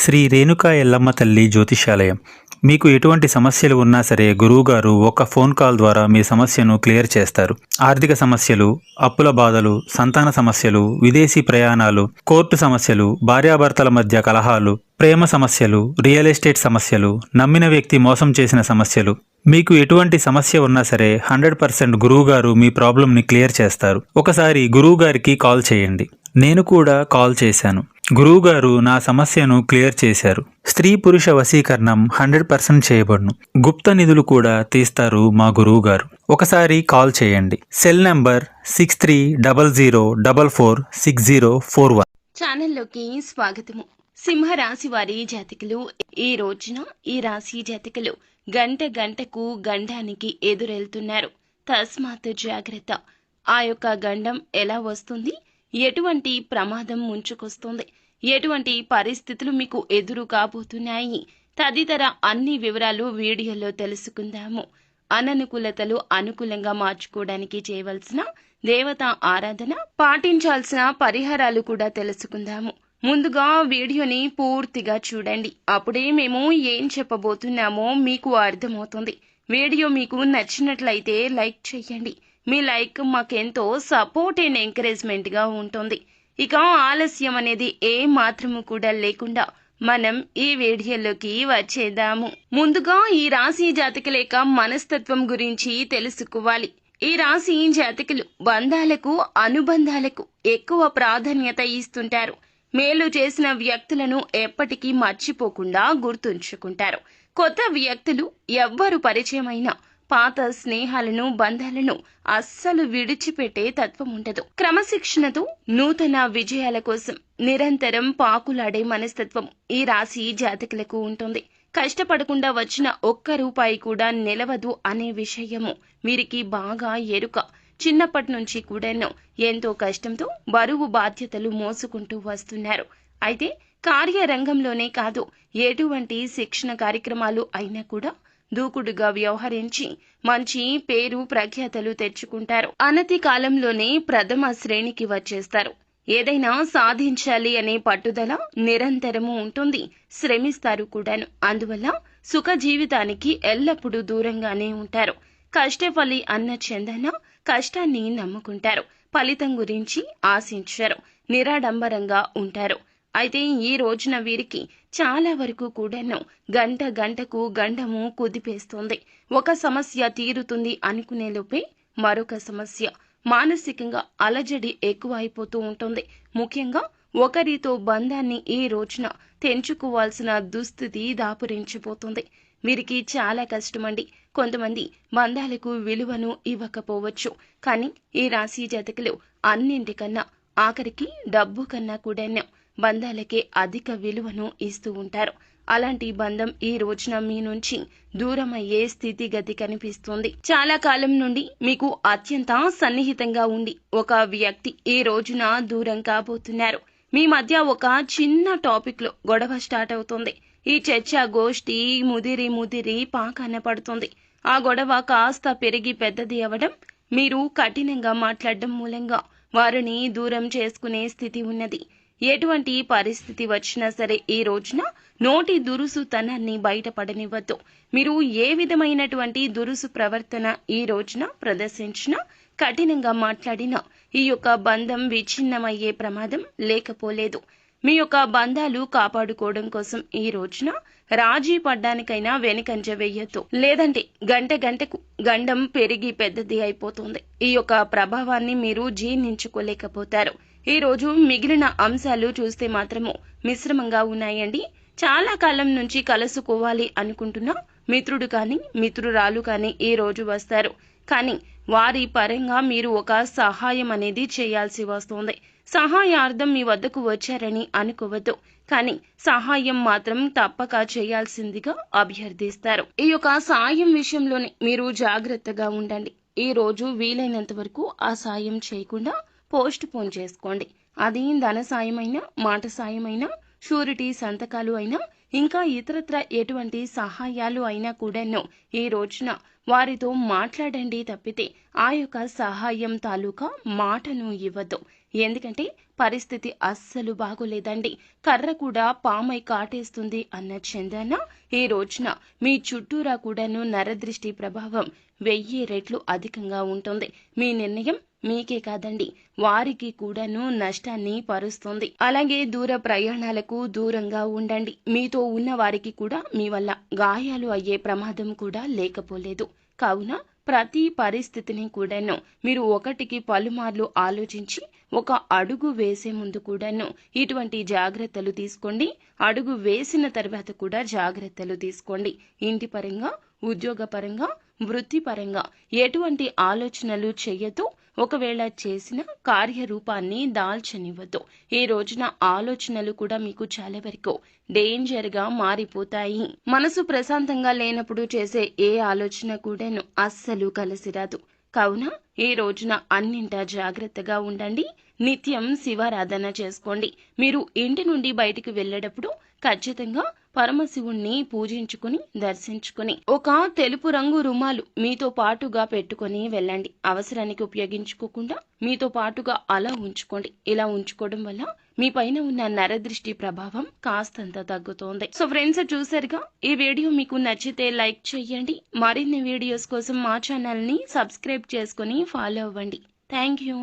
శ్రీ రేణుకా ఎల్లమ్మ తల్లి జ్యోతిషాలయం. మీకు ఎటువంటి సమస్యలు ఉన్నా సరే గురువుగారు ఒక ఫోన్ కాల్ ద్వారా మీ సమస్యను క్లియర్ చేస్తారు. ఆర్థిక సమస్యలు, అప్పుల బాధలు, సంతాన సమస్యలు, విదేశీ ప్రయాణాలు, కోర్టు సమస్యలు, భార్యాభర్తల మధ్య కలహాలు, ప్రేమ సమస్యలు, రియల్ ఎస్టేట్ సమస్యలు, నమ్మిన వ్యక్తి మోసం చేసిన సమస్యలు, మీకు ఎటువంటి సమస్య ఉన్నా సరే 100% గురువుగారు మీ ప్రాబ్లంని క్లియర్ చేస్తారు. ఒకసారి గురువుగారికి కాల్ చేయండి. నేను కూడా కాల్ చేశాను. గురువుగారు నా సమస్యను క్లియర్ చేశారు. స్త్రీ పురుష వశీకరణం 100% చేయబడును. గుప్త నిధులు కూడా తీస్తారు మా గురువుగారు. ఒకసారి కాల్ చేయండి. Cell number 6300446041. ఛానల్లోకి స్వాగతము. సింహరాశి వారి జాతకులు ఈ రోజున ఈ రాశి జాతకులు గంట గంటకు గండానికి ఎదురెళ్తున్నారు. తస్మాత్ జాగ్రత్త. ఆ యొక్క గండం ఎలా వస్తుంది, ఎటువంటి ప్రమాదం ముంచుకొస్తుంది, ఎటువంటి పరిస్థితులు మీకు ఎదురు కాబోతున్నాయి తదితర అన్ని వివరాలు వీడియోలో తెలుసుకుందాము. అననుకూలతలు అనుకూలంగా మార్చుకోవడానికి చేయవలసిన దేవతా ఆరాధన, పాటించాల్సిన పరిహారాలు కూడా తెలుసుకుందాము. ముందుగా వీడియోని పూర్తిగా చూడండి. అప్పుడే మేము ఏం చెప్పబోతున్నామో మీకు అర్థమవుతుంది. వీడియో మీకు నచ్చినట్లయితే లైక్ చేయండి. మీ లైక్ మాకెంతో సపోర్ట్ అండ్ ఎంకరేజ్మెంట్ గా ఉంటుంది. ఇక ఆలస్యం అనేది ఏ మాత్రము కూడా లేకుండా మనం ఈ వీడియోలోకి వచ్చేద్దాము. ముందుగా ఈ రాశి జాతకుల యొక్క మనస్తత్వం గురించి తెలుసుకోవాలి. ఈ రాశి జాతకులు బంధాలకు, అనుబంధాలకు ఎక్కువ ప్రాధాన్యత ఇస్తుంటారు. మేలు చేసిన వ్యక్తులను ఎప్పటికీ మర్చిపోకుండా గుర్తుంచుకుంటారు. కొత్త వ్యక్తులు ఎవ్వరు పరిచయమైనా పాత స్నేహాలను, బంధాలను అస్సలు విడిచిపెట్టే తత్వం ఉండదు. క్రమశిక్షణతో నూతన విజయాల కోసం నిరంతరం పాకులాడే మనస్తత్వం ఈ రాశి జాతకులకు ఉంటుంది. కష్టపడకుండా వచ్చిన ఒక్క రూపాయి కూడా నిలవదు అనే విషయము వీరికి బాగా ఎరుక. చిన్నప్పటి నుంచి కూడాను ఎంతో కష్టంతో బరువు బాధ్యతలు మోసుకుంటూ వస్తున్నారు. అయితే కార్యరంగంలోనే కాదు, ఎటువంటి శిక్షణ కార్యక్రమాలు అయినా కూడా దూకుడుగా వ్యవహరించి మంచి పేరు ప్రఖ్యాతలు తెచ్చుకుంటారు. అనతి కాలంలోనే ప్రథమ శ్రేణికి వచ్చేస్తారు. ఏదైనా సాధించాలి అనే పట్టుదల నిరంతరము ఉంటుంది. శ్రమిస్తారు కూడాను. అందువల్ల సుఖ జీవితానికి ఎల్లప్పుడూ దూరంగానే ఉంటారు. కష్టఫలి అన్న చందన కష్టాన్ని నమ్ముకుంటారు. ఫలితం గురించి ఆశించారు. నిరాడంబరంగా ఉంటారు. అయితే ఈ రోజున వీరికి చాలా వరకు కూడాను గంట గంటకు గండము కుదిపేస్తుంది. ఒక సమస్య తీరుతుంది అనుకునే లోపే మరొక సమస్య. మానసికంగా అలజడి ఎక్కువ అయిపోతూ ఉంటుంది. ముఖ్యంగా ఒకరితో బంధాన్ని ఈ రోజున తెంచుకోవాల్సిన దుస్థితి దాపురించిపోతుంది. వీరికి చాలా కష్టమండి. కొంతమంది బంధాలకు విలువను ఇవ్వకపోవచ్చు. కానీ ఈ రాశి జాతకులు అన్నింటికన్నా, ఆఖరికి డబ్బు కన్నా కూడాను బంధాలకే అధిక విలువను ఇస్తూ ఉంటారు. అలాంటి బంధం ఈ రోజున మీ నుంచి దూరమయ్యే స్థితిగతి కనిపిస్తుంది. చాలా కాలం నుండి మీకు అత్యంత సన్నిహితంగా ఉండి ఒక వ్యక్తి ఈ రోజున దూరం కాబోతున్నారు. మీ మధ్య ఒక చిన్న టాపిక్ లో గొడవ స్టార్ట్ అవుతుంది. ఈ చర్చ గోష్ఠి ముదిరి పాకాన పడుతుంది. ఆ గొడవ కాస్త పెరిగి పెద్దది అవడం, మీరు కఠినంగా మాట్లాడడం మూలంగా వారిని దూరం చేసుకునే స్థితి ఉన్నది. ఎటువంటి పరిస్థితి వచ్చినా సరే ఈ రోజున నోటి దురుసుతనాన్ని బయటపడనివ్వద్దు. మీరు ఏ విధమైనటువంటి దురుసు ప్రవర్తన ఈ రోజున ప్రదర్శించినా, కఠినంగా మాట్లాడినా ఈ యొక్క బంధం విచ్ఛిన్నమయ్యే ప్రమాదం లేకపోలేదు. మీ యొక్క బంధాలు కాపాడుకోవడం కోసం ఈ రోజున రాజీ పడ్డానికైనా వెనుకంజ వేయొద్దు. లేదంటే గంట గంటకు గండం పెరిగి పెద్దది అయిపోతుంది. ఈ యొక్క ప్రభావాన్ని మీరు జీర్ణించుకోలేకపోతారు. ఈ రోజు మిగిలిన అంశాలు చూస్తే మాత్రము మిశ్రమంగా ఉన్నాయండి. చాలా కాలం నుంచి కలుసుకోవాలి అనుకుంటున్న మిత్రుడు కానీ మిత్రురాలు కానీ ఈ రోజు వస్తారు. కానీ వారి పరంగా మీరు ఒక సహాయం అనేది చేయాల్సి వస్తుంది. సహాయార్థం మీ వద్దకు వచ్చారని అనుకోవద్దు. కానీ సహాయం మాత్రం తప్పక చేయాల్సిందిగా అభ్యర్థిస్తారు. ఈ యొక్క సాయం విషయంలోనే మీరు జాగ్రత్తగా ఉండండి. ఈ రోజు వీలైనంత వరకు ఆ సాయం చేయకుండా పోస్ట్ పోన్ చేసుకోండి. అది ధన సాయమైనా, మాట సాయమైనా, షూరిటీ సంతకాలు అయినా, ఇంకా ఇతరత్ర ఎటువంటి సహాయాలు అయినా కూడాను ఈ రోజున వారితో మాట్లాడండి తప్పితే ఆ యొక్క సహాయం తాలూకా మాటను ఇవ్వద్దు. ఎందుకంటే పరిస్థితి అస్సలు బాగోలేదండి. కర్ర కూడా పామై కాటేస్తుంది అన్న చందాన ఈ రోజున మీ చుట్టూరా కూడాను నరదృష్టి ప్రభావం 1000 రెట్లు అధికంగా ఉంటుంది. మీ నిర్ణయం మీకే కాదండి, వారికి కూడాను నష్టాన్ని పరుస్తుంది. అలాగే దూర ప్రయాణాలకు దూరంగా ఉండండి. మీతో ఉన్న వారికి కూడా మీ వల్ల గాయాలు అయ్యే ప్రమాదం కూడా లేకపోలేదు. కావున ప్రతి పరిస్థితిని కూడాను మీరు ఒకటికి పలుమార్లు ఆలోచించి ఒక అడుగు వేసే ముందు కూడాను ఇటువంటి జాగ్రత్తలు తీసుకోండి. అడుగు వేసిన తర్వాత కూడా జాగ్రత్తలు తీసుకోండి. ఇంటి పరంగా, ఉద్యోగ పరంగా, వృత్తిపరంగా ఎటువంటి ఆలోచనలు చెయ్యొద్దు. ఒకవేళ చేసిన కార్యరూపాన్ని దాల్చనివ్వద్దు. ఈ రోజున ఆలోచనలు కూడా మీకు చాలా వరకు డేంజర్ గా మారిపోతాయి. మనసు ప్రశాంతంగా లేనప్పుడు చేసే ఏ ఆలోచన కూడాను అస్సలు కలిసిరాదు. కావున ఈ రోజున అన్నింటా జాగ్రత్తగా ఉండండి. నిత్యం శివారాధన చేసుకోండి. మీరు ఇంటి నుండి బయటికి వెళ్ళేటప్పుడు ఖచ్చితంగా పరమశివుణ్ణి పూజించుకుని దర్శించుకుని ఒక తెలుపు రంగు రుమాలు మీతో పాటుగా పెట్టుకుని వెళ్ళండి. అవసరానికి ఉపయోగించుకోకుండా మీతో పాటుగా అలా ఉంచుకోండి. ఇలా ఉంచుకోవడం వల్ల మీ పైన ఉన్న నరదృష్టి ప్రభావం కాస్తంత తగ్గుతోంది. సో ఫ్రెండ్స్, చూసారుగా, ఈ వీడియో మీకు నచ్చితే లైక్ చేయండి. మరిన్ని వీడియోస్ కోసం మా ఛానల్ ని సబ్స్క్రైబ్ చేసుకుని ఫాలో అవ్వండి. Thank you.